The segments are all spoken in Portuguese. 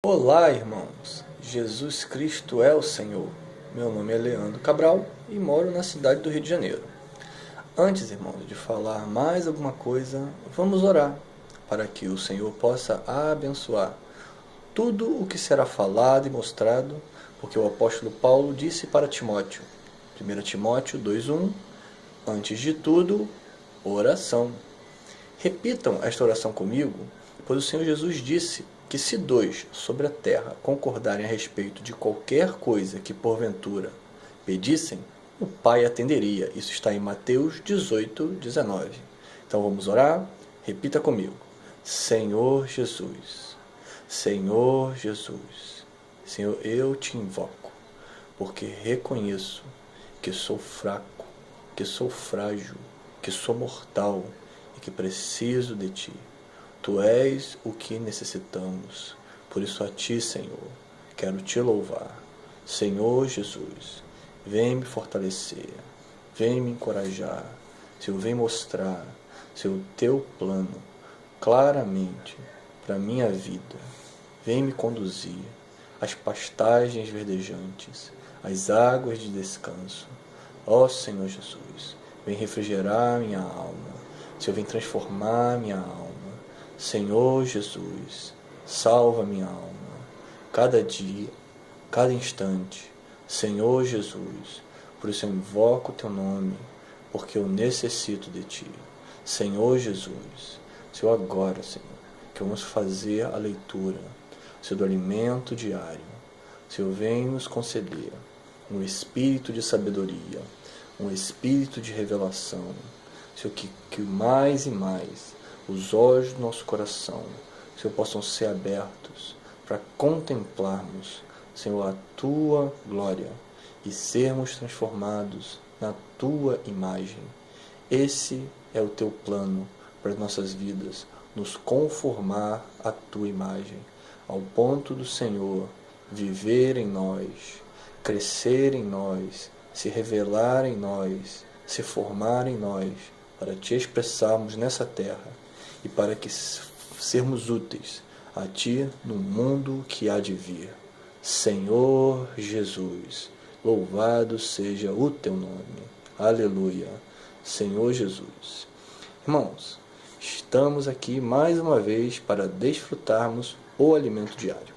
Olá, irmãos! Jesus Cristo é o Senhor. Meu nome é Leandro Cabral e moro na cidade do Rio de Janeiro. Antes, irmãos, de falar mais alguma coisa, vamos orar para que o Senhor possa abençoar tudo o que será falado e mostrado, porque o apóstolo Paulo disse para Timóteo, 1 Timóteo 2:1, antes de tudo, oração. Repitam esta oração comigo, pois o Senhor Jesus disse que se dois sobre a terra concordarem a respeito de qualquer coisa que porventura pedissem, o Pai atenderia. Isso está em Mateus 18:19. Então vamos orar? Repita comigo. Senhor Jesus, Senhor Jesus, Senhor, eu te invoco, porque reconheço que sou fraco, que sou frágil, que sou mortal e que preciso de Ti. Tu és o que necessitamos, por isso a Ti, Senhor, quero Te louvar. Senhor Jesus, vem me fortalecer, vem me encorajar, Senhor, vem mostrar, Senhor, o Teu plano claramente para a minha vida. Vem me conduzir às pastagens verdejantes, às águas de descanso. Ó Senhor Jesus, vem refrigerar minha alma, Senhor, vem transformar minha alma. Senhor Jesus, salva minha alma, cada dia, cada instante. Senhor Jesus, por isso eu invoco o Teu nome, porque eu necessito de Ti. Senhor Jesus, Senhor, agora, Senhor, que vamos fazer a leitura, Senhor, do alimento diário. Senhor, vem nos conceder um espírito de sabedoria, um espírito de revelação. Senhor, que mais e mais os olhos do nosso coração, Senhor, possam ser abertos para contemplarmos, Senhor, a Tua glória e sermos transformados na Tua imagem. Esse é o Teu plano para as nossas vidas, nos conformar à Tua imagem, ao ponto do Senhor viver em nós, crescer em nós, se revelar em nós, se formar em nós, para Te expressarmos nessa terra e para que sermos úteis a Ti no mundo que há de vir. Senhor Jesus, louvado seja o Teu nome. Aleluia. Senhor Jesus. Irmãos, estamos aqui mais uma vez para desfrutarmos o alimento diário.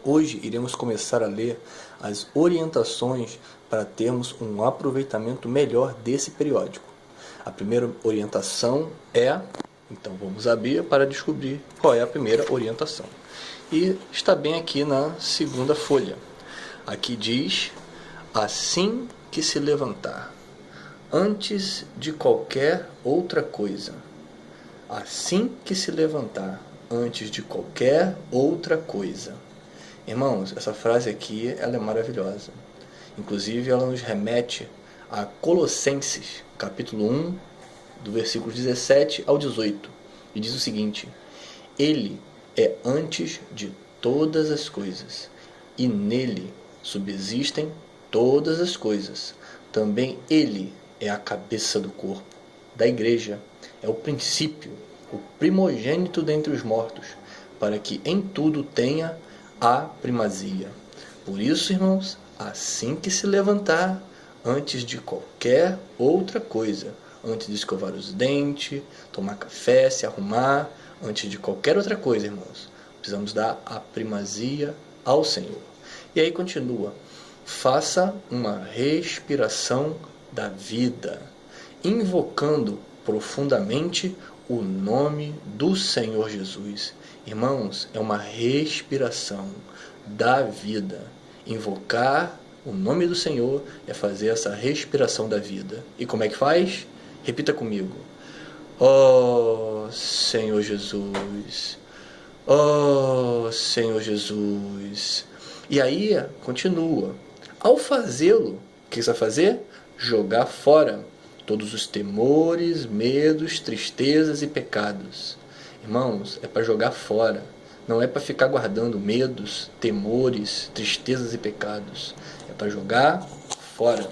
Hoje iremos começar a ler as orientações para termos um aproveitamento melhor desse periódico. A primeira orientação é... Então vamos abrir para descobrir qual é a primeira orientação. E está bem aqui na segunda folha. Aqui diz: assim que se levantar, antes de qualquer outra coisa. Assim que se levantar, antes de qualquer outra coisa. Irmãos, essa frase aqui ela é maravilhosa. Inclusive ela nos remete a Colossenses, capítulo 1, do versículo 17 ao 18, e diz o seguinte: Ele é antes de todas as coisas, e nele subsistem todas as coisas. Também Ele é a cabeça do corpo, da igreja, é o princípio, o primogênito dentre os mortos, para que em tudo tenha a primazia. Por isso, irmãos, assim que se levantar, antes de qualquer outra coisa, antes de escovar os dentes, tomar café, se arrumar, antes de qualquer outra coisa, irmãos, precisamos dar a primazia ao Senhor. E aí continua: faça uma respiração da vida, invocando profundamente o nome do Senhor Jesus. Irmãos, é uma respiração da vida. Invocar o nome do Senhor é fazer essa respiração da vida. E como é que faz? Repita comigo: ó Senhor Jesus, ó Senhor Jesus. E aí continua: ao fazê-lo, o que você vai fazer? Jogar fora todos os temores, medos, tristezas e pecados. Irmãos, é para jogar fora. Não é para ficar guardando medos, temores, tristezas e pecados. É para jogar fora.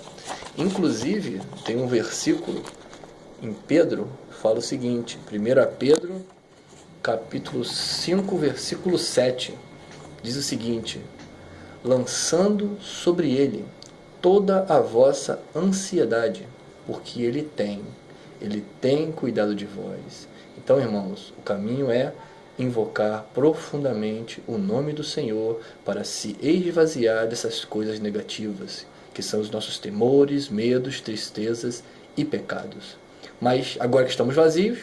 Inclusive, tem um versículo em Pedro que fala o seguinte, 1 Pedro, capítulo 5, versículo 7. diz o seguinte: lançando sobre ele toda a vossa ansiedade, porque ele tem cuidado de vós. Então, irmãos, o caminho é invocar profundamente o nome do Senhor para se esvaziar dessas coisas negativas, que são os nossos temores, medos, tristezas e pecados. Mas agora que estamos vazios,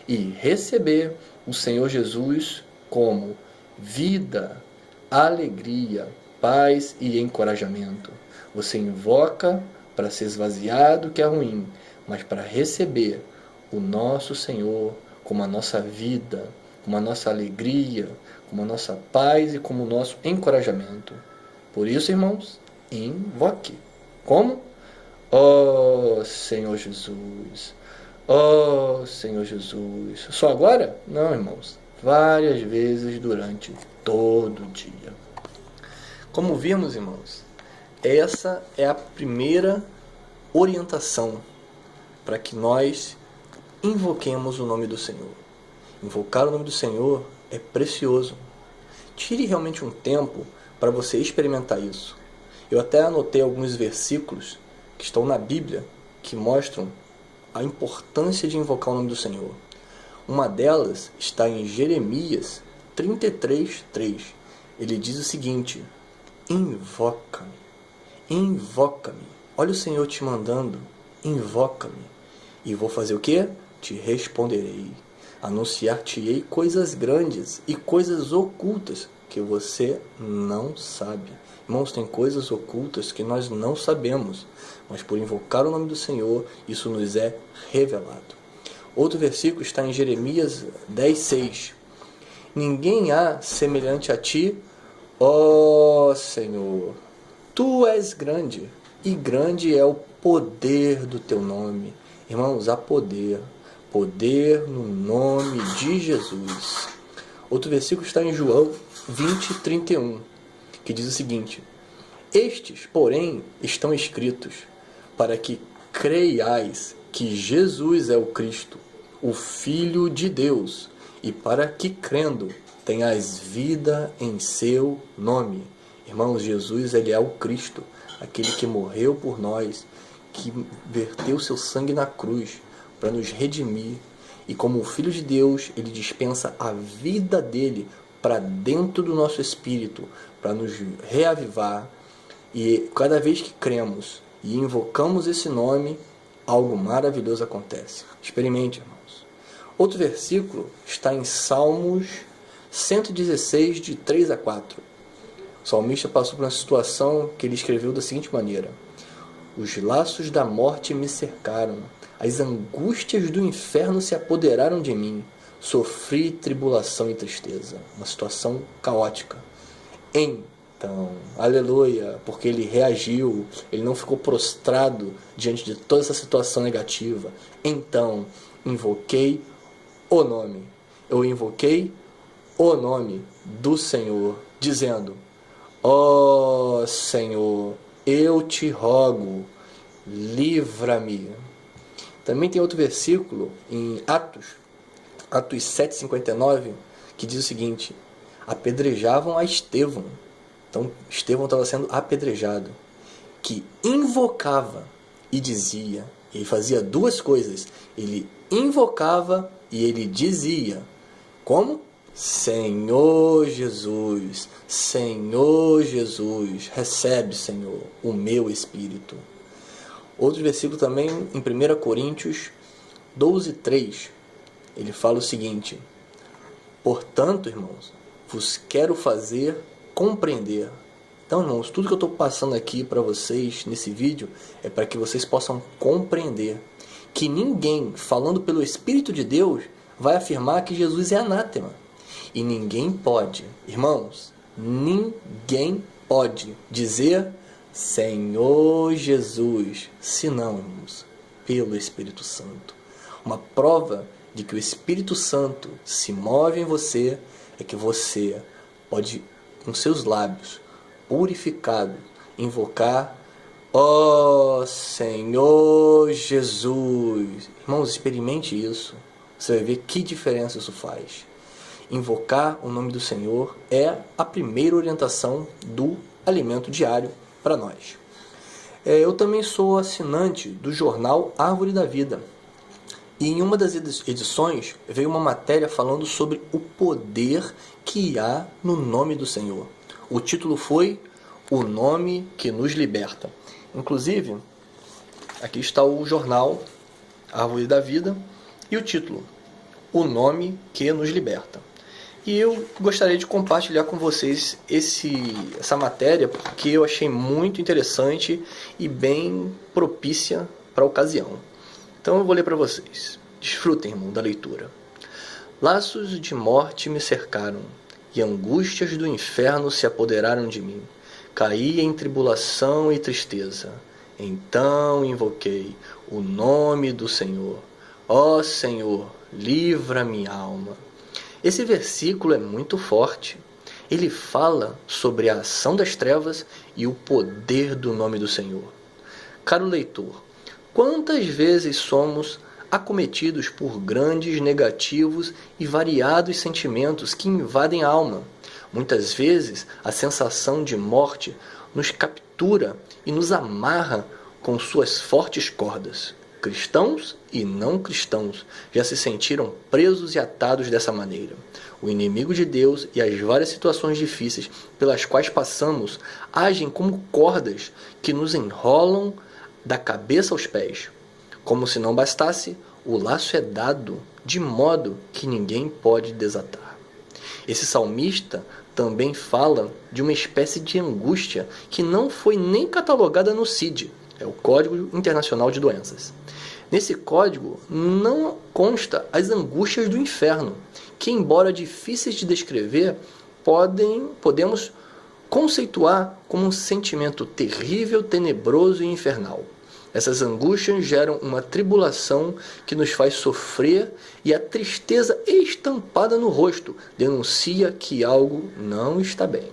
e receber o Senhor Jesus como vida, alegria, paz e encorajamento. Você invoca para se esvaziar do que é ruim, mas para receber o nosso Senhor como a nossa vida, como a nossa alegria, como a nossa paz e como o nosso encorajamento. Por isso, irmãos, invoque. Como? Ó Senhor Jesus, ó Senhor Jesus. Só agora? Não, irmãos. Várias vezes durante todo o dia. Como vimos, irmãos, essa é a primeira orientação para que nós invoquemos o nome do Senhor. Invocar o nome do Senhor é precioso. Tire realmente um tempo para você experimentar isso. Eu até anotei alguns versículos que estão na Bíblia que mostram a importância de invocar o nome do Senhor. Uma delas está em Jeremias 33:3. Ele diz o seguinte: invoca-me, invoca-me. Olha o Senhor te mandando, invoca-me. E vou fazer o quê? Te responderei. Anunciar-te-ei coisas grandes e coisas ocultas que você não sabe. Irmãos, tem coisas ocultas que nós não sabemos, mas por invocar o nome do Senhor, isso nos é revelado. Outro versículo está em Jeremias 10:6. Ninguém há semelhante a ti, ó Senhor. Tu és grande, e grande é o poder do teu nome. Irmãos, há poder. Poder no nome de Jesus. Outro versículo está em João 20:31, que diz o seguinte: estes, porém, estão escritos para que creiais que Jesus é o Cristo, o Filho de Deus, e para que, crendo, tenhais vida em seu nome. Irmãos, Jesus, ele é o Cristo, aquele que morreu por nós, que verteu seu sangue na cruz para nos redimir. E como o Filho de Deus, ele dispensa a vida dele para dentro do nosso espírito, para nos reavivar. E cada vez que cremos e invocamos esse nome, algo maravilhoso acontece. Experimente, irmãos. Outro versículo está em Salmos 116, de 3 a 4. O salmista passou por uma situação que ele escreveu da seguinte maneira: os laços da morte me cercaram, as angústias do inferno se apoderaram de mim, sofri tribulação e tristeza. Uma situação caótica. Então, aleluia, porque ele reagiu, ele não ficou prostrado diante de toda essa situação negativa. Então, invoquei o nome. Eu invoquei o nome do Senhor, dizendo: ó Senhor, eu te rogo, livra-me. Também tem outro versículo em Atos 7:59, que diz o seguinte: apedrejavam a Estevão. Então, Estevão estava sendo apedrejado, que invocava e dizia. Ele fazia duas coisas. Ele invocava e ele dizia. Como? Senhor Jesus, Senhor Jesus, recebe, Senhor, o meu espírito. Outro versículo também em 1 Coríntios 12:3, ele fala o seguinte: portanto, irmãos, vos quero fazer compreender. Então, irmãos, tudo que eu estou passando aqui para vocês nesse vídeo é para que vocês possam compreender que ninguém, falando pelo Espírito de Deus, vai afirmar que Jesus é anátema. E ninguém pode, irmãos, ninguém pode dizer Senhor Jesus, senão, irmãos, pelo Espírito Santo. Uma prova de que o Espírito Santo se move em você é que você pode, com seus lábios, purificado, invocar ó Senhor Jesus. Irmãos, experimente isso. Você vai ver que diferença isso faz. invocar o nome do Senhor é a primeira orientação do alimento diário para nós. Eu também sou assinante do jornal Árvore da Vida. E em uma das edições veio uma matéria falando sobre o poder que há no nome do Senhor. O título foi O Nome que Nos Liberta. Inclusive, aqui está o jornal Árvore da Vida e o título, O Nome que Nos Liberta. E eu gostaria de compartilhar com vocês essa matéria porque eu achei muito interessante e bem propícia para a ocasião. Então eu vou ler para vocês. Desfrutem, irmão, da leitura. Laços de morte me cercaram e angústias do inferno se apoderaram de mim. Caí em tribulação e tristeza. Então invoquei o nome do Senhor. Ó Senhor, livra minha alma. Esse versículo é muito forte. Ele fala sobre a ação das trevas e o poder do nome do Senhor. Caro leitor, quantas vezes somos acometidos por grandes, negativos e variados sentimentos que invadem a alma? Muitas vezes a sensação de morte nos captura e nos amarra com suas fortes cordas. Cristãos e não cristãos já se sentiram presos e atados dessa maneira. O inimigo de Deus e as várias situações difíceis pelas quais passamos agem como cordas que nos enrolam da cabeça aos pés. Como se não bastasse, o laço é dado de modo que ninguém pode desatar. Esse salmista também fala de uma espécie de angústia que não foi nem catalogada no CID, é o Código Internacional de Doenças. Nesse código não consta as angústias do inferno, que, embora difíceis de descrever, podemos conceituar como um sentimento terrível, tenebroso e infernal. Essas angústias geram uma tribulação que nos faz sofrer e a tristeza estampada no rosto denuncia que algo não está bem.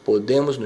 Podemos nos